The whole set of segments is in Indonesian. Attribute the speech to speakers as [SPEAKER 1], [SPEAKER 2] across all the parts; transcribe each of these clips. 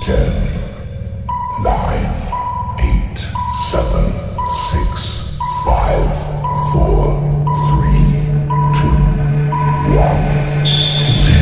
[SPEAKER 1] 10, 9, 8, 7, 6, 5, 4, 3, 2, 1, 0.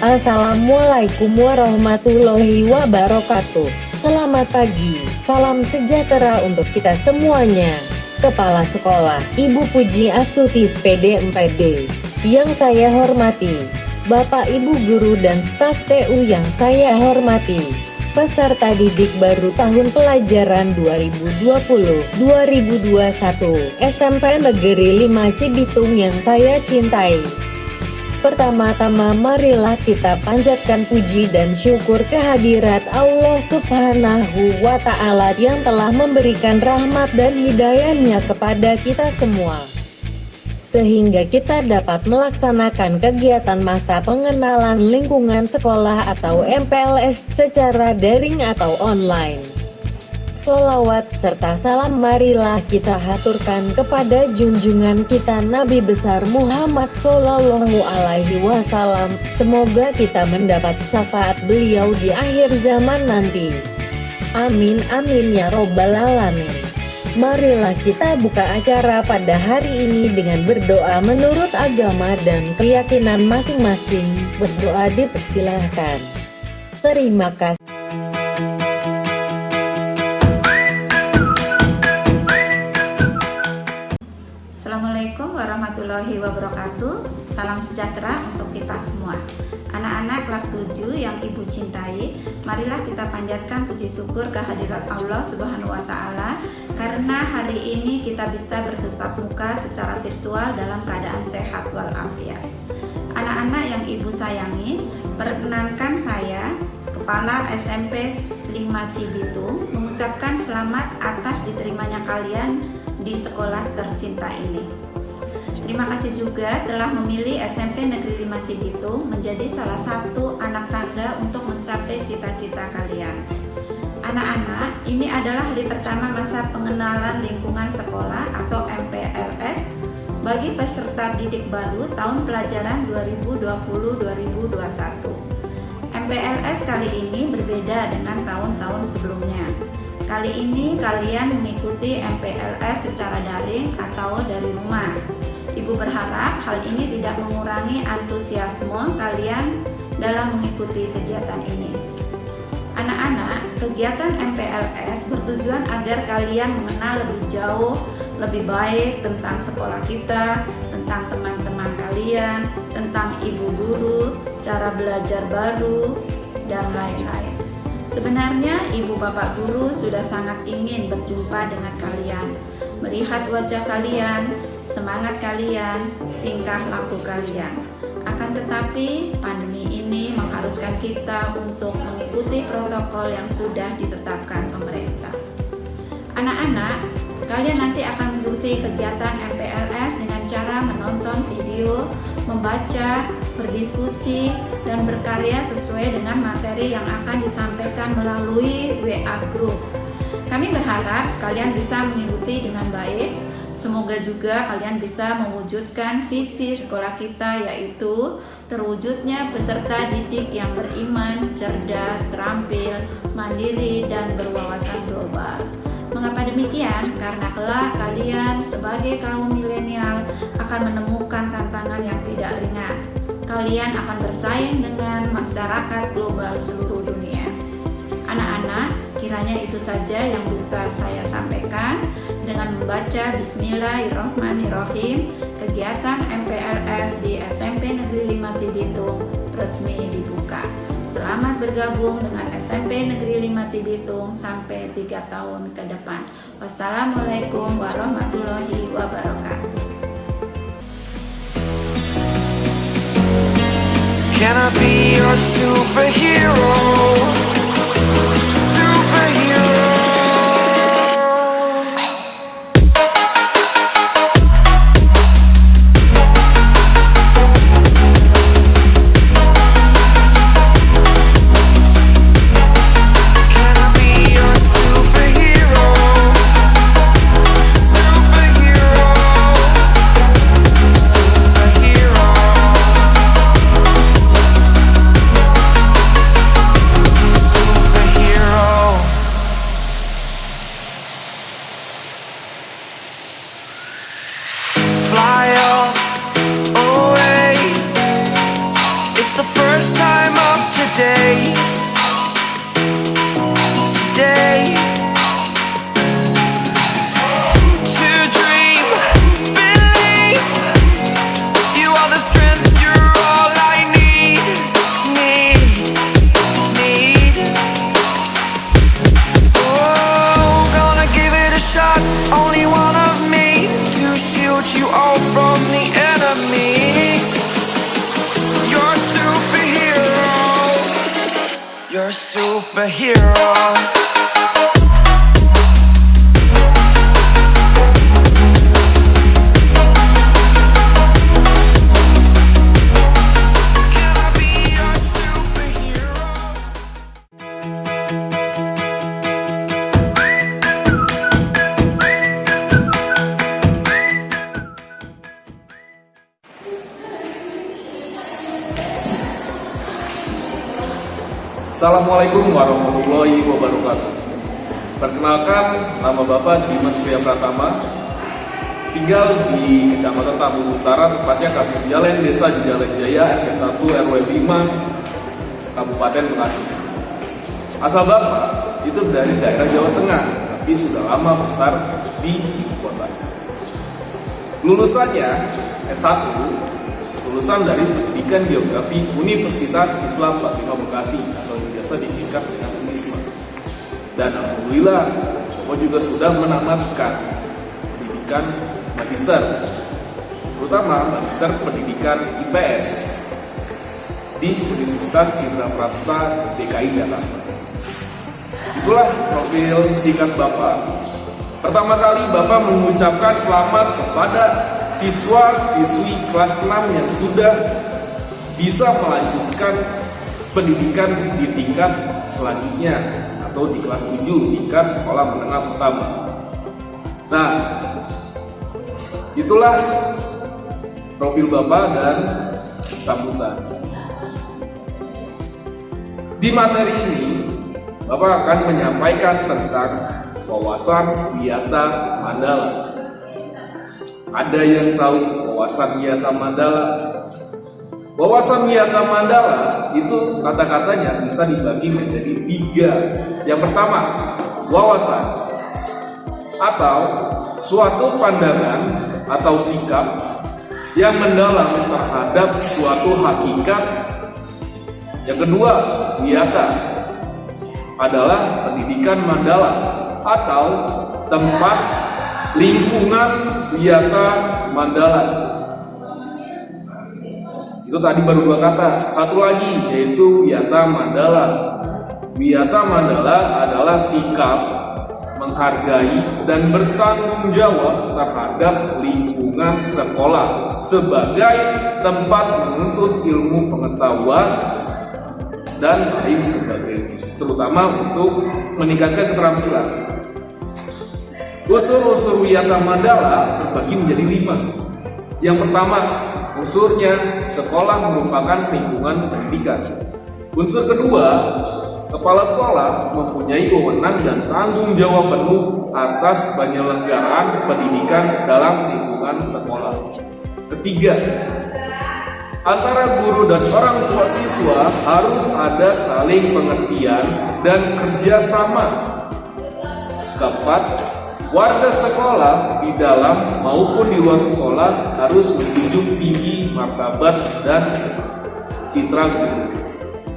[SPEAKER 2] Assalamualaikum warahmatullahi wabarakatuh. Selamat pagi, salam sejahtera untuk kita semuanya. Kepala Sekolah Ibu Puji Astuti SPD 4D yang saya hormati, Bapak Ibu Guru dan staf TU yang saya hormati, peserta didik baru tahun pelajaran 2020-2021 SMP Negeri 5 Cibitung yang saya cintai. Pertama-tama marilah kita panjatkan puji dan syukur kehadirat Allah Subhanahu wa Ta'ala yang telah memberikan rahmat dan hidayahnya kepada kita semua, sehingga kita dapat melaksanakan kegiatan masa pengenalan lingkungan sekolah atau MPLS secara daring atau online. Sholawat serta salam marilah kita haturkan kepada junjungan kita Nabi besar Muhammad Sallallahu Alaihi Wasallam. Semoga kita mendapat syafaat beliau di akhir zaman nanti. Amin amin ya robbal alamin. Marilah kita buka acara pada hari ini dengan berdoa menurut agama dan keyakinan masing-masing. Berdoa dipersilahkan. Terima kasih.
[SPEAKER 3] Assalamualaikum warahmatullahi wabarakatuh. Salam sejahtera untuk kita semua. Anak-anak kelas 7 yang Ibu cintai, marilah kita panjatkan puji syukur kehadirat Allah Subhanahu wa Ta'ala karena hari ini kita bisa bertatap muka secara virtual dalam keadaan sehat walafiat. Anak-anak yang Ibu sayangi, perkenankan saya, Kepala SMP 5 Cibitung, mengucapkan selamat atas diterimanya kalian di sekolah tercinta ini. Terima kasih juga telah memilih SMP Negeri 5 Cibitung menjadi salah satu anak tangga untuk mencapai cita-cita kalian. Anak-anak, ini adalah hari pertama masa pengenalan lingkungan sekolah atau MPLS bagi peserta didik baru tahun pelajaran 2020-2021. MPLS kali ini berbeda dengan tahun-tahun sebelumnya. Kali ini kalian mengikuti MPLS secara daring atau dari rumah. Ibu berharap hal ini tidak mengurangi antusiasme kalian dalam mengikuti kegiatan ini. Anak-anak, kegiatan MPLS bertujuan agar kalian mengenal lebih jauh, lebih baik tentang sekolah kita, tentang teman-teman kalian, tentang ibu guru, cara belajar baru, dan lain-lain. Sebenarnya ibu bapak guru sudah sangat ingin berjumpa dengan kalian, melihat wajah kalian, semangat kalian, tingkah laku kalian. Akan tetapi pandemi ini mengharuskan kita untuk mengikuti protokol yang sudah ditetapkan pemerintah. Anak-anak, kalian nanti akan mengikuti kegiatan MPLS dengan cara menonton video, membaca, berdiskusi, dan berkarya sesuai dengan materi yang akan disampaikan melalui WA Group. Kami berharap kalian bisa mengikuti dengan baik. Semoga juga kalian bisa mewujudkan visi sekolah kita, yaitu terwujudnya peserta didik yang beriman, cerdas, terampil, mandiri, dan berwawasan global. Mengapa demikian? Karena kelak kalian sebagai kaum milenial akan menemukan tantangan yang tidak ringan. Kalian akan bersaing dengan masyarakat global seluruh dunia. Anak-anak, kiranya itu saja yang bisa saya sampaikan dengan membaca Bismillahirrahmanirrahim, kegiatan MPLS di SMP Negeri 5 Cibitung resmi dibuka. Selamat bergabung dengan SMP Negeri 5 Cibitung sampai 3 tahun ke depan. Wassalamualaikum warahmatullahi wabarakatuh.
[SPEAKER 4] Can I be your superhero? Superhero. Fly away. It's the first time of today. To dream, believe. You are the strength, you're all I need. Oh, gonna give it a shot. Only one of me to shield you all from the enemy. You're a superhero. You're a superhero. Can I be your superhero?
[SPEAKER 5] Assalamualaikum warahmatullahi wabarakatuh. Perkenalkan, nama Bapak Dimas Surya Pratama, tinggal di Kecamatan Tambun Utara, tepatnya Kampung Jalen, Desa Jejalen Jaya, RT 1 RW 5, Kabupaten Bekasi. Asal Bapak itu dari daerah Jawa Tengah, tapi sudah lama besar di kota. Lulusannya S1, lulusan dari Pendidikan Geografi Universitas Islam Fatimah Bekasi atau biasa disingkat dengan UNISMA. Dan alhamdulillah, Bapak juga sudah menamatkan pendidikan magister, terutama magister pendidikan IPS di Universitas Indraprasta DKI Jakarta. Itulah profil singkat Bapak. Pertama kali Bapak mengucapkan selamat kepada siswa-siswi kelas 6 yang sudah bisa melanjutkan pendidikan di tingkat selanjutnya atau di kelas 7 tingkat sekolah menengah pertama. Nah, itulah profil Bapak dan sambutan. Di materi ini Bapak akan menyampaikan tentang wawasan Wiyata Mandala. Ada yang tahu wawasan Wiyata Mandala? Wawasan Wiyata Mandala itu kata-katanya bisa dibagi menjadi 3. Yang pertama, wawasan atau suatu pandangan atau sikap yang mendalam terhadap suatu hakikat. Yang kedua, wiyata adalah pendidikan Mandala atau tempat lingkungan wiyata Mandala. Itu tadi baru 2 kata. Satu lagi yaitu wiyata Mandala. Wiyata Mandala adalah sikap menghargai dan bertanggung jawab terhadap lingkungan sekolah sebagai tempat menuntut ilmu pengetahuan dan lain sebagainya, terutama untuk meningkatkan keterampilan. Unsur-unsur Wiyata Mandala terbagi menjadi 5. Yang pertama, unsurnya sekolah merupakan lingkungan pendidikan. Unsur kedua, kepala sekolah mempunyai wewenang dan tanggung jawab penuh atas penyelenggaraan pendidikan dalam lingkungan sekolah. Ketiga, antara guru dan orang tua siswa harus ada saling pengertian dan kerjasama. Keempat, warga sekolah di dalam maupun di luar sekolah harus menjunjung tinggi martabat dan citra guru.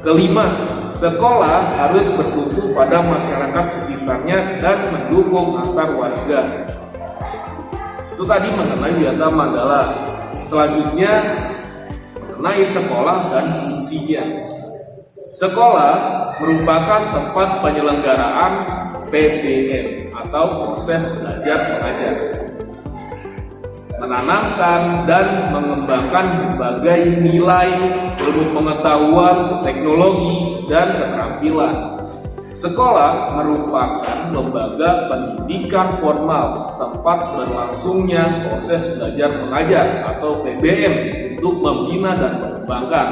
[SPEAKER 5] Kelima, sekolah harus bertumpu pada masyarakat sekitarnya dan mendukung antar warga. Itu tadi mengenai Wiyata Mandala. Selanjutnya mengenai sekolah dan fungsinya. Sekolah merupakan tempat penyelenggaraan PBM atau proses belajar mengajar, menanamkan dan mengembangkan berbagai nilai, ilmu pengetahuan, teknologi, dan keterampilan. Sekolah merupakan lembaga pendidikan formal, tempat berlangsungnya proses belajar mengajar atau PBM untuk membina dan mengembangkan.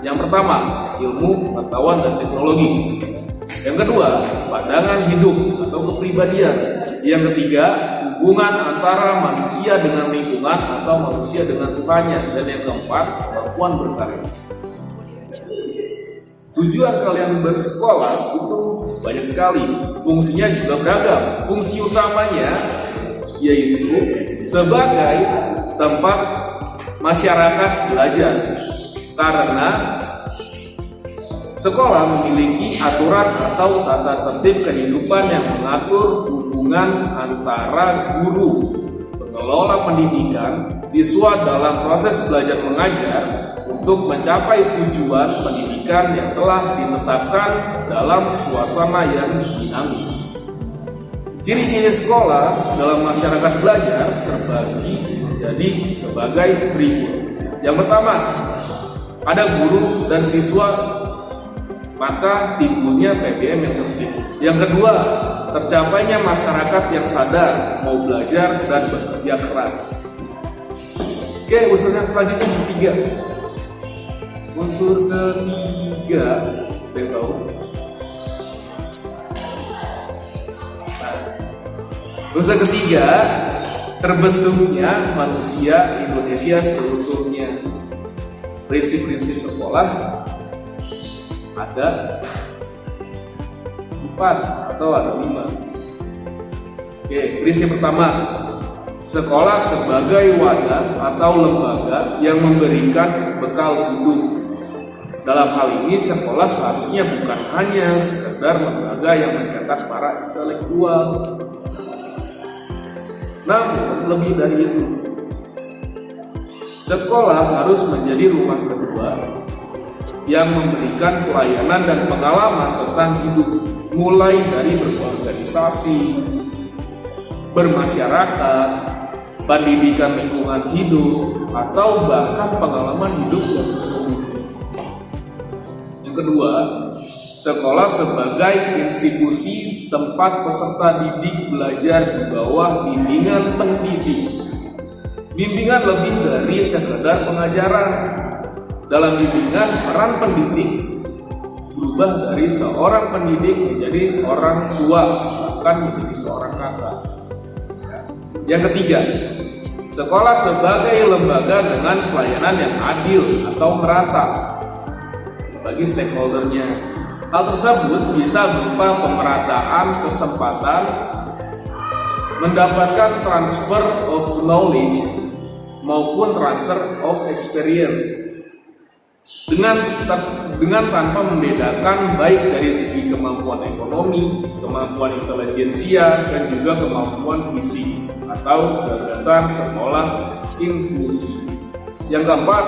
[SPEAKER 5] Yang pertama, ilmu pengetahuan dan teknologi. Yang kedua, pandangan hidup atau kepribadian. Yang ketiga, hubungan antara manusia dengan lingkungan atau manusia dengan Tuhannya. Dan yang keempat, kemampuan berkarya. Tujuan kalian bersekolah itu banyak sekali, fungsinya juga beragam. Fungsi utamanya yaitu sebagai tempat masyarakat belajar, karena sekolah memiliki aturan atau tata tertib kehidupan yang mengatur hubungan antara guru, pengelola pendidikan, siswa dalam proses belajar mengajar untuk mencapai tujuan pendidikan yang telah ditetapkan dalam suasana yang dinamis. Ciri-ciri sekolah dalam masyarakat belajar terbagi menjadi sebagai berikut. Yang pertama, ada guru dan siswa, maka timbulnya PBM yang tertib. Yang kedua, tercapainya masyarakat yang sadar mau belajar dan bekerja keras. Oke, unsur yang selanjutnya ketiga. Unsur ketiga, yang tahu? Unsur ketiga, terbentuknya manusia Indonesia seutuhnya. Prinsip-prinsip sekolah ada 4 atau ada 5. Oke, prinsip pertama, sekolah sebagai wadah atau lembaga yang memberikan bekal hidup. Dalam hal ini sekolah seharusnya bukan hanya sekedar lembaga yang mencetak para intelektual, namun lebih dari itu. Sekolah harus menjadi rumah kedua yang memberikan pelayanan dan pengalaman tentang hidup, mulai dari berorganisasi, bermasyarakat, pendidikan lingkungan hidup, atau bahkan pengalaman hidup yang sesungguhnya. Yang kedua, sekolah sebagai institusi tempat peserta didik belajar di bawah bimbingan pendidik. Bimbingan lebih dari sekedar pengajaran. Dalam bimbingan, peran pendidik berubah dari seorang pendidik menjadi orang tua, bahkan menjadi seorang kakak. Yang ketiga, sekolah sebagai lembaga dengan pelayanan yang adil atau merata bagi stakeholdernya. Hal tersebut bisa berupa pemerataan kesempatan, mendapatkan transfer of knowledge maupun transfer of experience dengan tanpa membedakan baik dari segi kemampuan ekonomi, kemampuan intelijensia, dan juga kemampuan fisik atau gagasan sekolah inklusi. Yang keempat,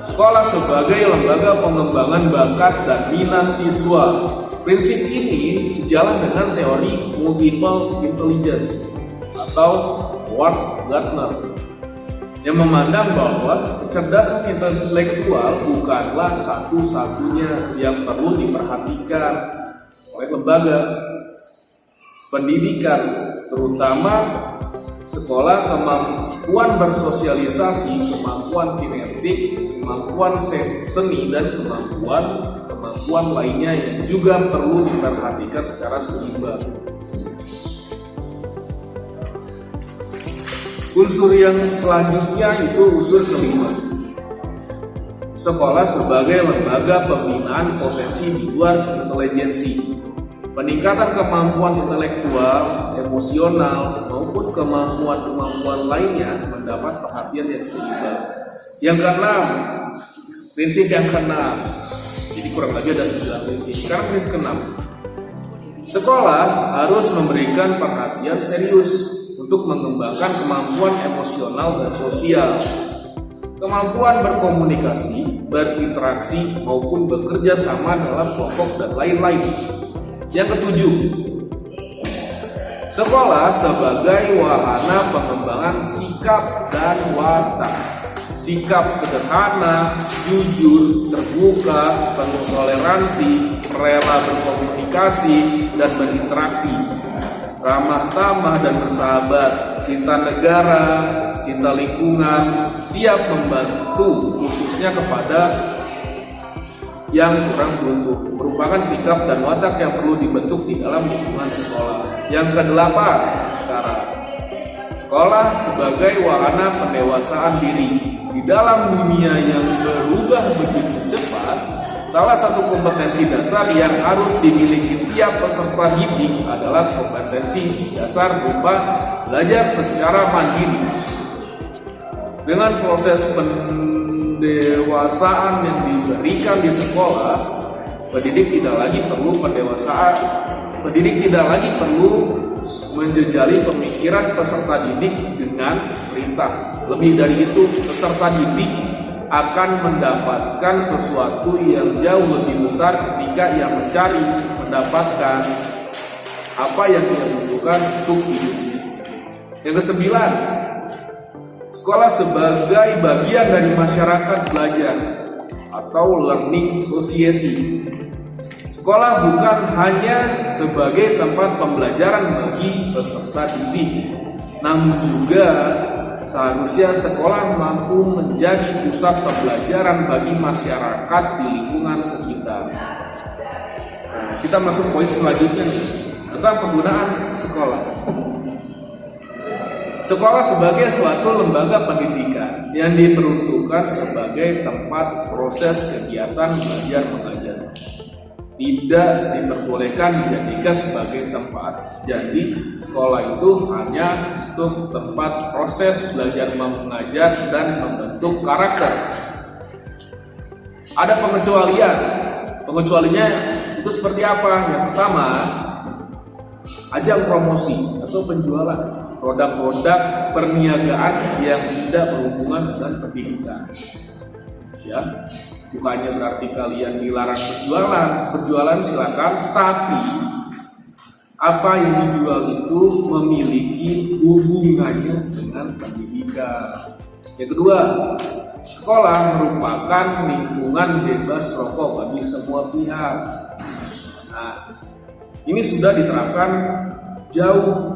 [SPEAKER 5] sekolah sebagai lembaga pengembangan bakat dan minat siswa. Prinsip ini sejalan dengan teori multiple intelligence atau Howard Gardner, yang memandang bahwa kecerdasan intelektual bukanlah satu-satunya yang perlu diperhatikan oleh lembaga pendidikan, terutama sekolah. Kemampuan bersosialisasi, kemampuan kinetik, kemampuan seni, dan kemampuan lainnya yang juga perlu diperhatikan secara seimbang. Unsur yang selanjutnya itu unsur kelima. Sekolah sebagai lembaga pembinaan potensi di luar intelijensi. Peningkatan kemampuan intelektual, emosional, maupun kemampuan-kemampuan lainnya mendapat perhatian yang seimbang. Yang keenam, Prinsip yang keenam. Jadi kurang lebih ada 9 prinsip. Sekarang prinsip keenam. Sekolah harus memberikan perhatian serius untuk mengembangkan kemampuan emosional dan sosial, kemampuan berkomunikasi, berinteraksi, maupun bekerja sama dalam kelompok dan lain-lain. Yang ketujuh, sekolah sebagai wahana pengembangan sikap dan watak. Sikap sederhana, jujur, terbuka, penuh toleransi, rela berkomunikasi dan berinteraksi, ramah tamah dan bersahabat, cinta negara, cinta lingkungan, siap membantu khususnya kepada yang kurang beruntung, merupakan sikap dan watak yang perlu dibentuk di dalam lingkungan sekolah. Yang kedelapan, sekarang sekolah sebagai wahana pendewasaan diri. Di dalam dunia yang berubah begitu cepat, salah satu kompetensi dasar yang harus dimiliki tiap peserta didik adalah kompetensi dasar berupa belajar secara mandiri. Dengan proses pendewasaan yang diberikan di sekolah, pendidik tidak lagi perlu pendewasaan. Pendidik tidak lagi perlu menjejali pemikiran peserta didik dengan perintah. Lebih dari itu, peserta didik akan mendapatkan sesuatu yang jauh lebih besar ketika ia mencari, mendapatkan apa yang ia butuhkan untuk hidupnya. Yang kesembilan, sekolah sebagai bagian dari masyarakat belajar atau learning society. Sekolah bukan hanya sebagai tempat pembelajaran bagi peserta didik, namun juga seharusnya sekolah mampu menjadi pusat pembelajaran bagi masyarakat di lingkungan sekitar. Nah, kita masuk poin selanjutnya nih, tentang penggunaan sekolah. Sekolah sebagai suatu lembaga pendidikan yang diperuntukkan sebagai tempat proses kegiatan belajar mengajar. Tidak diperbolehkan dijadikan sebagai tempat. Jadi sekolah itu hanya untuk tempat proses belajar mengajar dan membentuk karakter. Ada pengecualian. Pengecualinya itu seperti apa? Yang pertama, ajang promosi atau penjualan produk-produk perniagaan yang tidak berhubungan dengan pendidikan. Ya. Bukannya berarti kalian dilarang berjualan silakan, tapi apa yang dijual itu memiliki hubungannya dengan pendidikan. Yang kedua, sekolah merupakan lingkungan bebas rokok bagi semua pihak. Nah, ini sudah diterapkan jauh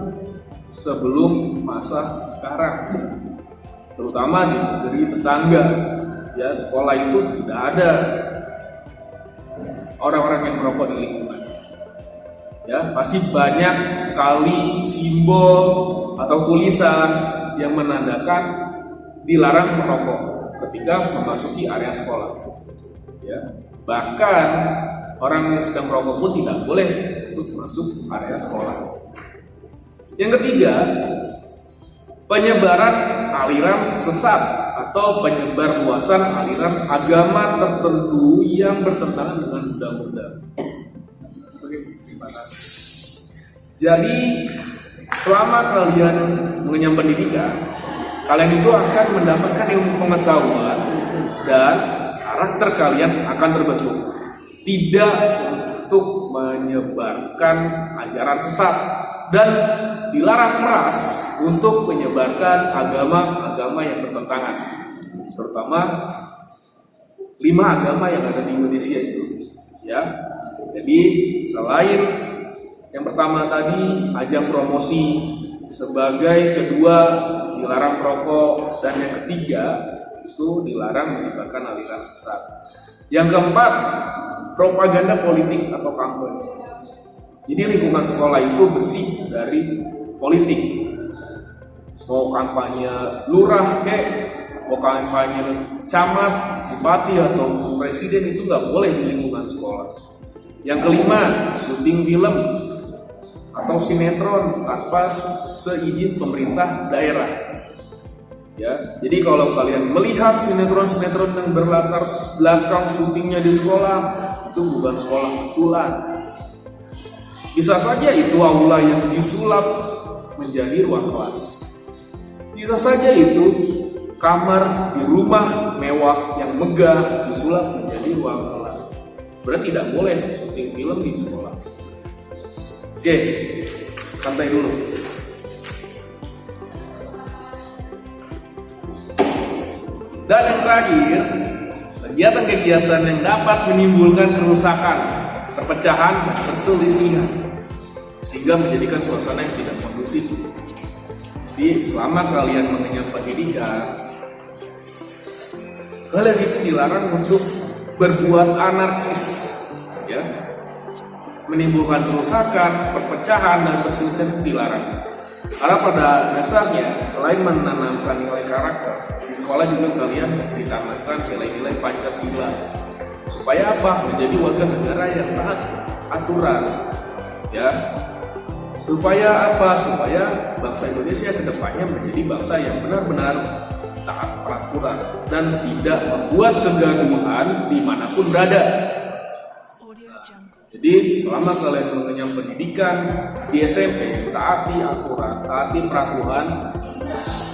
[SPEAKER 5] sebelum masa sekarang, terutama di negeri tetangga. Ya, sekolah itu tidak ada orang-orang yang merokok di lingkungan. Ya, pasti banyak sekali simbol atau tulisan yang menandakan dilarang merokok ketika memasuki area sekolah. Ya, bahkan orang yang sedang merokok pun tidak boleh untuk masuk area sekolah. Yang ketiga, penyebaran aliran sesat atau penyebar luasan aliran agama tertentu yang bertentangan dengan undang-undang. Oke, terima kasih. Jadi selama kalian mengenyam pendidikan, kalian itu akan mendapatkan ilmu pengetahuan dan karakter kalian akan terbentuk. Tidak untuk menyebarkan ajaran sesat dan dilarang keras untuk menyebarkan agama-agama yang bertentangan. Terutama 5 agama yang ada di Indonesia itu, ya. Jadi selain yang pertama tadi ajang promosi, sebagai kedua dilarang merokok, dan yang ketiga itu dilarang menyebarkan aliran sesat. Yang keempat, propaganda politik atau kampanye. Jadi lingkungan sekolah itu bersih dari politik. Mau kampanye lurah mau kampanye camat, bupati atau presiden itu nggak boleh di lingkungan sekolah. Yang kelima, syuting film atau sinetron tanpa seizin pemerintah daerah. Ya, jadi kalau kalian melihat sinetron-sinetron yang berlatar belakang syutingnya di sekolah, itu bukan sekolah betulan. Bisa saja itu aula yang disulap menjadi ruang kelas. Bisa saja itu kamar di rumah mewah yang megah disulap menjadi ruang kelas. Berarti tidak boleh syuting film di sekolah. Oke, santai dulu. Dan yang terakhir, kegiatan-kegiatan yang dapat menimbulkan kerusakan, perpecahan, dan perselisihan, sehingga menjadikan suasana yang tidak kondusif. Jadi selama kalian mengenyam pendidikan, kalian itu dilarang untuk berbuat anarkis, ya, menimbulkan kerusakan, perpecahan, dan perselisihan itu dilarang. Karena pada dasarnya, selain menanamkan nilai karakter, di sekolah juga kalian ditanamkan nilai-nilai Pancasila. Supaya apa? Menjadi warga negara yang taat aturan, ya. Supaya apa? Supaya bangsa Indonesia kedepannya menjadi bangsa yang benar-benar taat peraturan dan tidak membuat kegaduhan dimanapun berada. Jadi selama kalian mengenyam pendidikan di SMP, taati aturan, taati peraturan,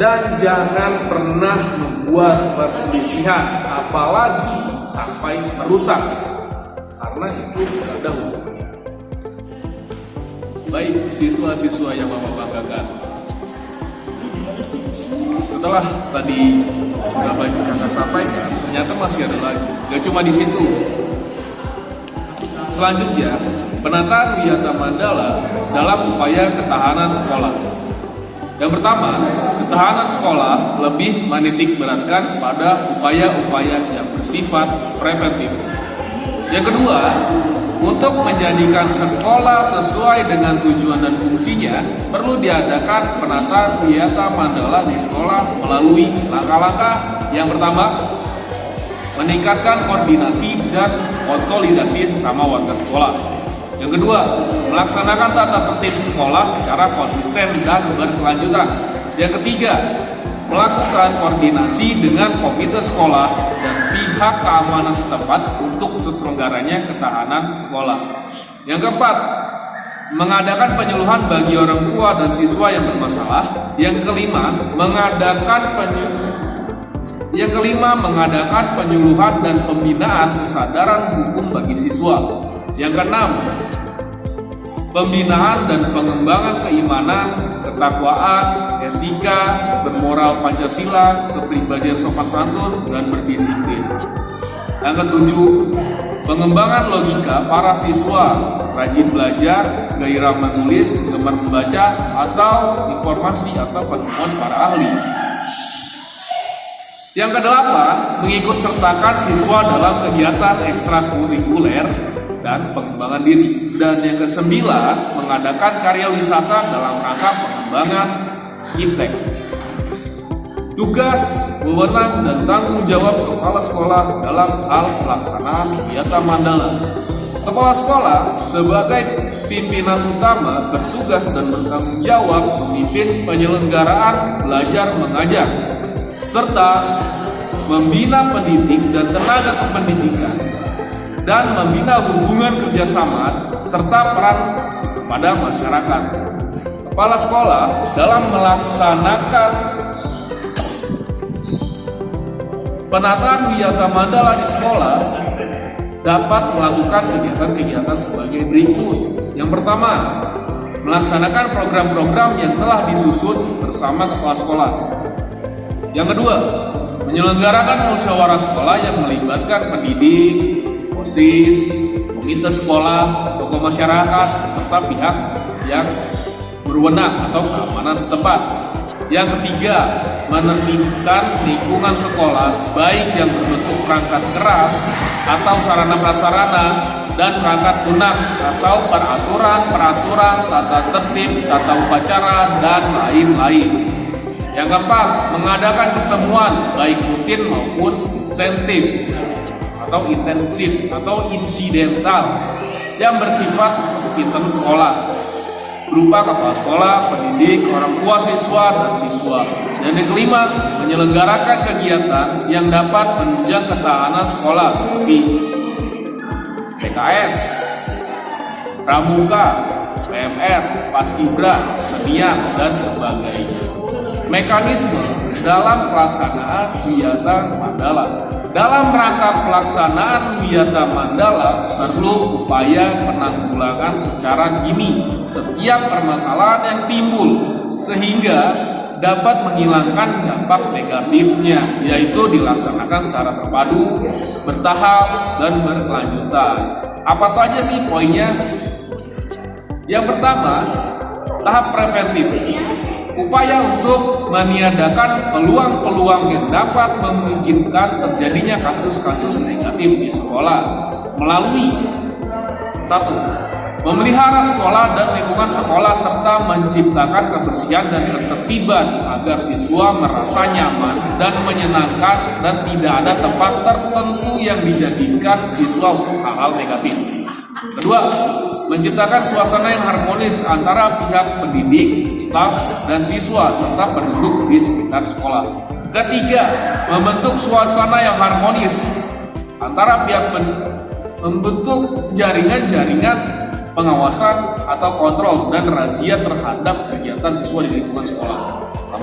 [SPEAKER 5] dan jangan pernah membuat perselisihan, apalagi sampai merusak, karena itu sudah ada hukumnya. Baik siswa-siswa yang Bapak banggakan, setelah tadi sudah banyak kakak sampaikan, ternyata masih ada lagi. Gak cuma di situ. Selanjutnya, penataan Wiyata Mandala dalam upaya ketahanan sekolah. Yang pertama, ketahanan sekolah lebih menitik beratkan pada upaya-upaya yang bersifat preventif. Yang kedua, untuk menjadikan sekolah sesuai dengan tujuan dan fungsinya, perlu diadakan penataan Wiyata Mandala di sekolah melalui langkah-langkah. Yang pertama, meningkatkan koordinasi dan konsolidasi sesama warga sekolah. Yang kedua, melaksanakan tata tertib sekolah secara konsisten dan berkelanjutan. Yang ketiga, melakukan koordinasi dengan komite sekolah dan pihak keamanan setempat untuk terselenggaranya ketahanan sekolah. Yang keempat, mengadakan penyuluhan bagi orang tua dan siswa yang bermasalah. Yang kelima, mengadakan penyuluhan dan pembinaan kesadaran hukum bagi siswa. Yang keenam, pembinaan dan pengembangan keimanan, ketakwaan, etika, bermoral Pancasila, kepribadian sopan santun, dan berdisiplin. Yang ketujuh, pengembangan logika para siswa, rajin belajar, gairah menulis, gemar membaca, atau informasi atau penemuan para ahli. Yang kedelapan, mengikut sertakan siswa dalam kegiatan ekstrakurikuler dan pengembangan diri. Dan yang kesembilan, mengadakan karya wisata dalam rangka pengembangan iptek. Tugas, wewenang, dan tanggung jawab kepala sekolah dalam hal pelaksanaan Wiyata Mandala. Kepala sekolah sebagai pimpinan utama bertugas dan bertanggung jawab memimpin penyelenggaraan belajar mengajar, serta membina pendidik dan tenaga kependidikan, dan membina hubungan kerjasama serta peran kepada masyarakat. Kepala sekolah dalam melaksanakan penataan Wiyata Mandala di sekolah dapat melakukan kegiatan-kegiatan sebagai berikut. Yang pertama, melaksanakan program-program yang telah disusun bersama kepala sekolah. Yang kedua, menyelenggarakan musyawarah sekolah yang melibatkan pendidik, OSIS, komite sekolah, tokoh masyarakat, serta pihak yang berwenang atau keamanan setempat. Yang ketiga, menertibkan lingkungan sekolah baik yang berbentuk perangkat keras atau sarana prasarana dan perangkat lunak atau peraturan, tata tertib, tata upacara, dan lain-lain. Yang keempat, mengadakan pertemuan baik rutin maupun intensif atau insidental yang bersifat intern sekolah. berupa kepala sekolah, pendidik, orang tua siswa, dan siswa. Dan yang kelima, menyelenggarakan kegiatan yang dapat menunjang ketahanan sekolah seperti PKS, Pramuka, PMR, Paskibra, Senian, dan sebagainya. Mekanisme dalam pelaksanaan Wiyata Mandala. Dalam rangka pelaksanaan Wiyata Mandala perlu upaya penanggulangan secara dini setiap permasalahan yang timbul sehingga dapat menghilangkan dampak negatifnya, yaitu dilaksanakan secara terpadu, bertahap, dan berkelanjutan. Apa saja sih poinnya? Yang pertama, tahap preventif. Upaya untuk meniadakan peluang-peluang yang dapat memungkinkan terjadinya kasus-kasus negatif di sekolah melalui 1. Memelihara sekolah dan lingkungan sekolah serta menciptakan kebersihan dan ketertiban agar siswa merasa nyaman dan menyenangkan dan tidak ada tempat tertentu yang dijadikan siswa untuk hal-hal negatif. 2. Menciptakan suasana yang harmonis antara pihak pendidik, staf, dan siswa serta penduduk di sekitar sekolah. 3. Membentuk suasana yang harmonis antara pihak membentuk jaringan-jaringan pengawasan atau kontrol dan razia terhadap kegiatan siswa di lingkungan sekolah.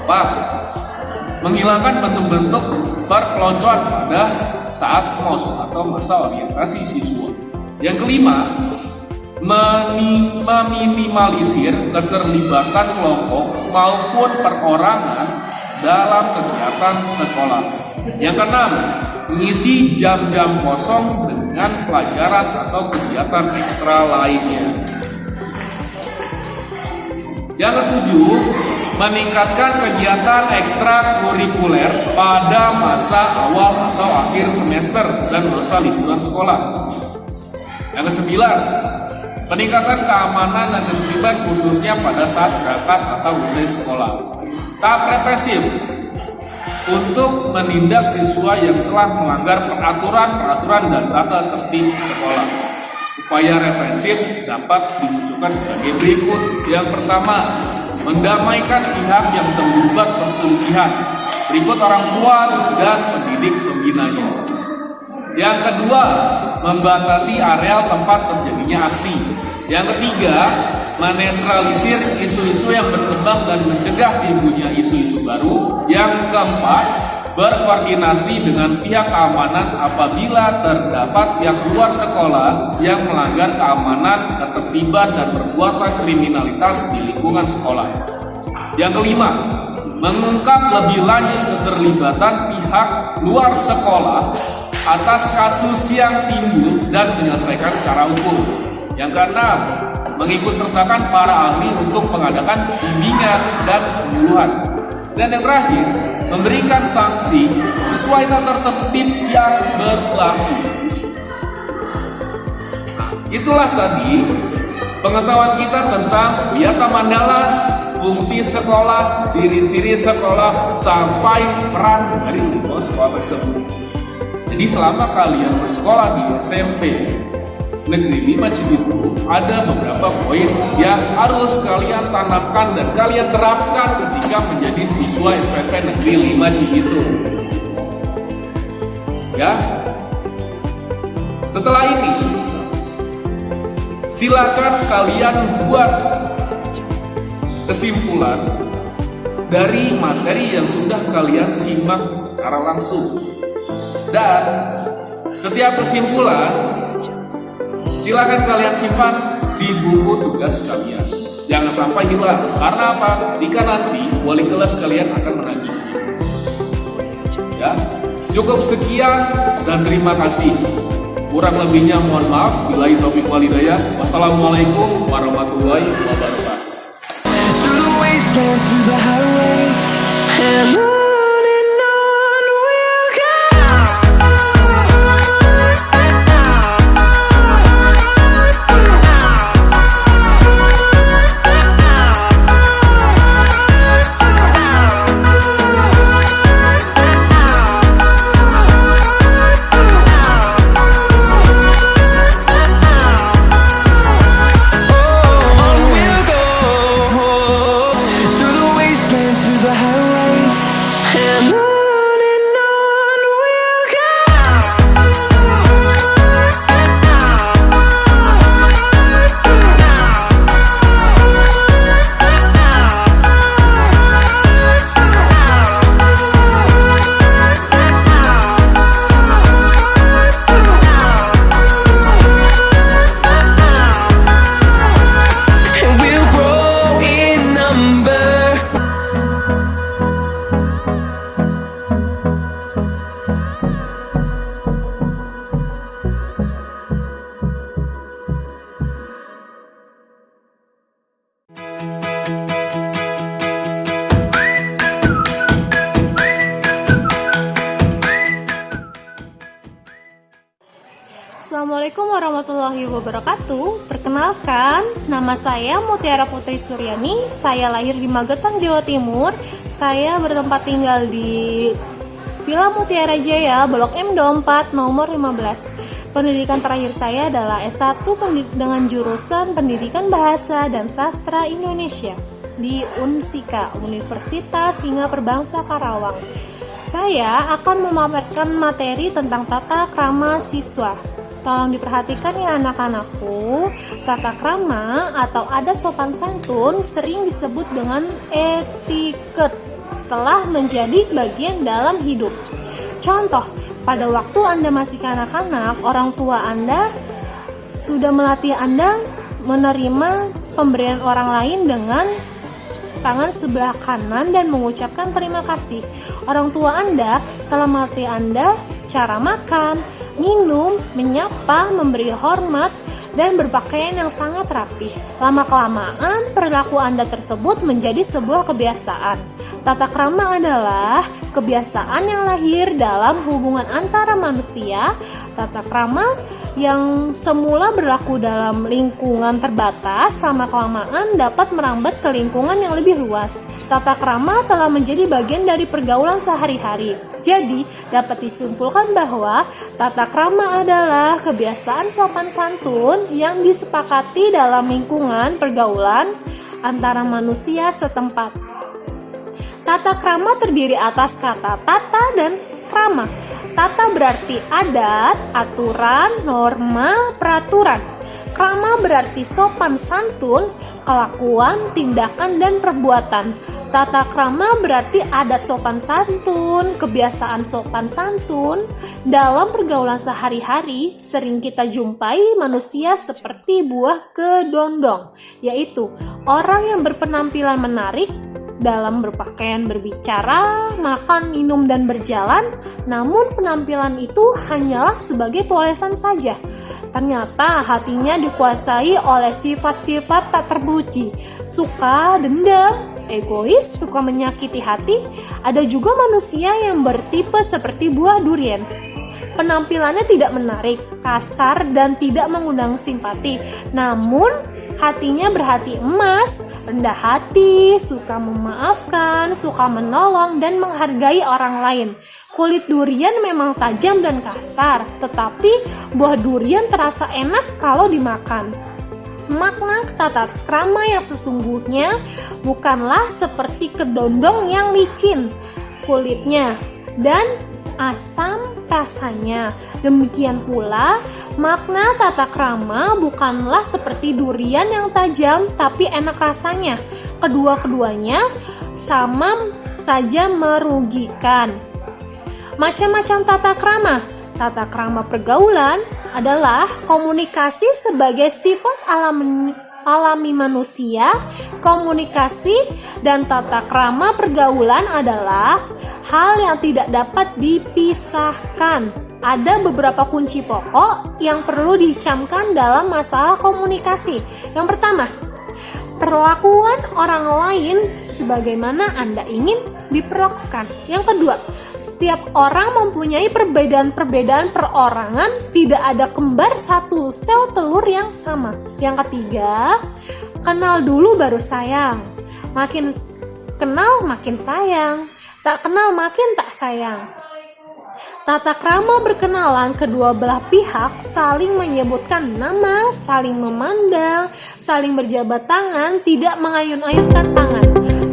[SPEAKER 5] 4. Menghilangkan bentuk-bentuk perpeloncoan pada saat MOS atau masa orientasi siswa. Yang kelima, meminimalisir keterlibatan kelompok maupun perorangan dalam kegiatan sekolah. Yang keenam, mengisi jam-jam kosong dengan pelajaran atau kegiatan ekstra lainnya. Yang ketujuh, meningkatkan kegiatan ekstrakurikuler pada masa awal atau akhir semester dan masa liburan sekolah. Yang kesembilan, peningkatan keamanan dan ketertiban khususnya pada saat berangkat atau usai sekolah. Tahap represif untuk menindak siswa yang telah melanggar peraturan dan tata tertib sekolah. Upaya represif dapat dimunculkan sebagai berikut. Yang pertama, mendamaikan pihak yang terlibat perselisihan. Berikut orang tua dan pendidik pembinanya. Yang kedua, membatasi areal tempat terjadinya aksi. Yang ketiga, menetralisir isu-isu yang berkembang dan mencegah timbulnya isu-isu baru. Yang keempat, berkoordinasi dengan pihak keamanan apabila terdapat pihak luar sekolah yang melanggar keamanan, ketertiban, dan perbuatan kriminalitas di lingkungan sekolah. Yang kelima, mengungkap lebih lanjut keterlibatan pihak luar sekolah atas kasus yang timbul dan menyelesaikan secara hukum. Yang keenam, mengikutsertakan para ahli untuk mengadakan bimbingan dan penyuluhan. Dan yang terakhir, memberikan sanksi sesuai tata tertib yang berlaku. Itulah tadi pengetahuan kita tentang Wiyata Mandala, fungsi sekolah, ciri-ciri sekolah, sampai peran dari lingkungan sekolah tersebut. Jadi selama kalian bersekolah di SMP Negeri 5 Cibitung, ada beberapa poin yang harus kalian tanamkan dan kalian terapkan ketika menjadi siswa SMP Negeri 5 Cibitung. Ya. Setelah ini, silakan kalian buat kesimpulan dari materi yang sudah kalian simak secara langsung. Dan setiap kesimpulan silakan kalian simpan di buku tugas kalian. Jangan sampai hilang. Karena apa? Jika nanti wali kelas kalian akan menagih. Ya, cukup sekian dan terima kasih. Kurang lebihnya mohon maaf. Billahi taufiq wal hidayah. Wassalamualaikum warahmatullahi wabarakatuh.
[SPEAKER 4] Through the wastelands, through the highways, and on we'll go. On we'll go.
[SPEAKER 6] Assalamualaikum warahmatullahi wabarakatuh. Perkenalkan, nama saya Mutiara Putri Suryani. Saya lahir di Magetan, Jawa Timur. Saya bertempat tinggal di Villa Mutiara Jaya, Blok M 24, nomor 15. Pendidikan terakhir saya adalah S1 dengan jurusan Pendidikan Bahasa dan Sastra Indonesia di Unsika, Universitas Singa Perbangsa Karawang. Saya akan memaparkan materi tentang tata krama siswa. Tolong diperhatikan ya anak-anakku, tata krama atau adat sopan santun sering disebut dengan etiket, telah menjadi bagian dalam hidup. Contoh, pada waktu Anda masih kanak-kanak, orang tua Anda sudah melatih Anda menerima pemberian orang lain dengan tangan sebelah kanan dan mengucapkan terima kasih. Orang tua Anda telah melatih Anda cara makan, minum, menyapa, memberi hormat, dan berpakaian yang sangat rapih. Lama-kelamaan, perilaku Anda tersebut menjadi sebuah kebiasaan. Tata krama adalah kebiasaan yang lahir dalam hubungan antara manusia. Tata krama yang semula berlaku dalam lingkungan terbatas, lama-kelamaan dapat merambat ke lingkungan yang lebih luas. Tata krama telah menjadi bagian dari pergaulan sehari-hari. Jadi, dapat disimpulkan bahwa tata krama adalah kebiasaan sopan santun yang disepakati dalam lingkungan pergaulan antara manusia setempat. Tata krama terdiri atas kata tata dan krama. Tata berarti adat, aturan, norma, peraturan. Krama berarti sopan santun, kelakuan, tindakan, dan perbuatan. Tata krama berarti adat sopan santun, kebiasaan sopan santun. Dalam pergaulan sehari-hari, sering kita jumpai manusia seperti buah kedondong, yaitu orang yang berpenampilan menarik dalam berpakaian, berbicara, makan, minum, dan berjalan, namun penampilan itu hanyalah sebagai polesan saja. Ternyata hatinya dikuasai oleh sifat-sifat tak terpuji, suka dendam, egois, suka menyakiti hati. Ada juga manusia yang bertipe seperti buah durian. Penampilannya tidak menarik, kasar, dan tidak mengundang simpati. Namun, hatinya berhati emas, rendah hati, suka memaafkan, suka menolong, dan menghargai orang lain. Kulit durian memang tajam dan kasar, tetapi buah durian terasa enak kalau dimakan. Makna tata krama yang sesungguhnya bukanlah seperti kedondong yang licin kulitnya dan asam rasanya. Demikian pula, makna tata krama bukanlah seperti durian yang tajam tapi enak rasanya. Kedua-keduanya sama saja merugikan. Macam-macam tata krama. Tata krama pergaulan adalah komunikasi sebagai sifat alami manusia. Komunikasi dan tata krama pergaulan adalah hal yang tidak dapat dipisahkan. Ada beberapa kunci pokok yang perlu dicamkan dalam masalah komunikasi. Yang pertama, perlakuan orang lain sebagaimana Anda ingin diperlakukan. Yang kedua, setiap orang mempunyai perbedaan-perbedaan perorangan, tidak ada kembar satu sel telur yang sama. Yang ketiga, kenal dulu baru sayang. Makin kenal makin sayang, tak kenal makin tak sayang. Tata krama berkenalan, kedua belah pihak saling menyebutkan nama, saling memandang, saling berjabat tangan, tidak mengayun-ayunkan tangan.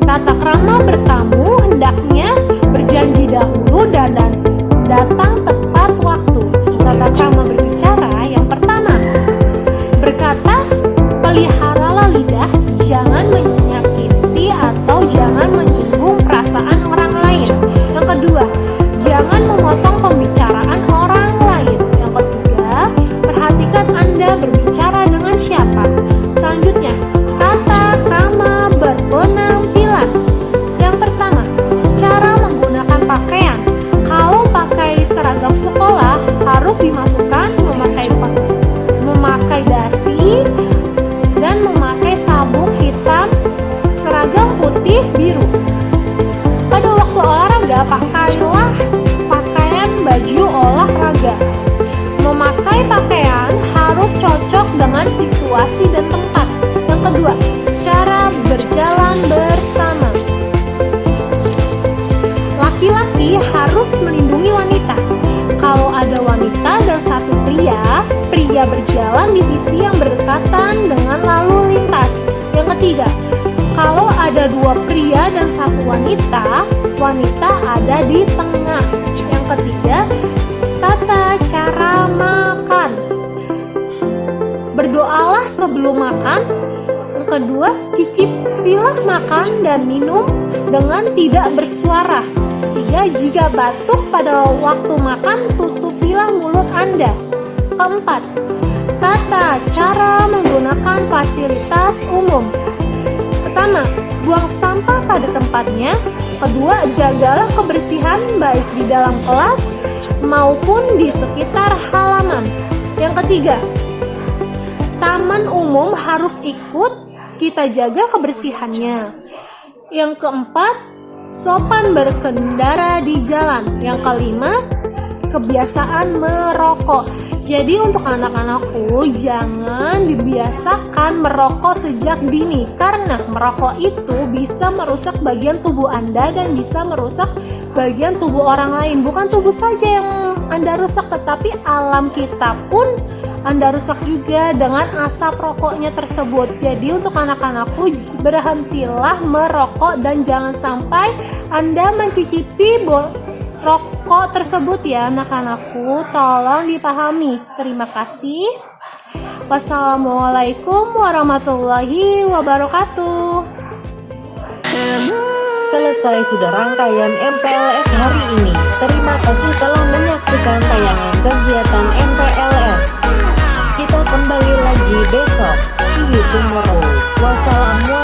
[SPEAKER 6] Tata krama bertamu hendaknya berjanji dahulu dan datang tepat waktu. Tata krama berbicara, yang pertama, berkata, peliharalah lidah, jangan menyakiti atau jangan menyinggung perasaan orang lain. Yang kedua, jangan memotong pembicaraan orang lain. Yang ketiga, perhatikan Anda berbicara dengan siapa. Selanjutnya, tata krama berpenampilan. Yang pertama, cara menggunakan pakaian. Kalau pakai seragam sekolah, harus dimasukkan memakai dasi dan memakai sabuk hitam, seragam putih biru. pria berjalan di sisi yang berdekatan dengan lalu lintas. Yang ketiga, kalau ada 2 pria dan 1 wanita, wanita ada di tengah. Yang ketiga, tata cara makan. Berdoalah sebelum makan. Yang kedua, cicipilah makan dan minum dengan tidak bersuara. Ketiga, jika batuk pada waktu makan, tutupilah mulut Anda. Keempat, tata cara menggunakan fasilitas umum. Pertama, buang sampah pada tempatnya. Kedua, jagalah kebersihan baik di dalam kelas maupun di sekitar halaman. Yang ketiga, taman umum harus ikut kita jaga kebersihannya. Yang keempat, sopan berkendara di jalan. Yang kelima, kebiasaan merokok. Jadi untuk anak-anakku, jangan dibiasakan merokok sejak dini, karena merokok itu bisa merusak bagian tubuh Anda dan bisa merusak bagian tubuh orang lain. Bukan tubuh saja yang Anda rusak, tetapi alam kita pun Anda rusak juga dengan asap rokoknya tersebut. Jadi untuk anak-anakku, berhentilah merokok dan jangan sampai Anda mencicipi rokok tersebut ya anak-anakku, tolong dipahami. Terima kasih. Wassalamualaikum warahmatullahi wabarakatuh.
[SPEAKER 2] Selesai sudah rangkaian MPLS hari ini. Terima kasih telah menyaksikan tayangan kegiatan MPLS. Kita kembali lagi besok. See you tomorrow. Wassalamualaikum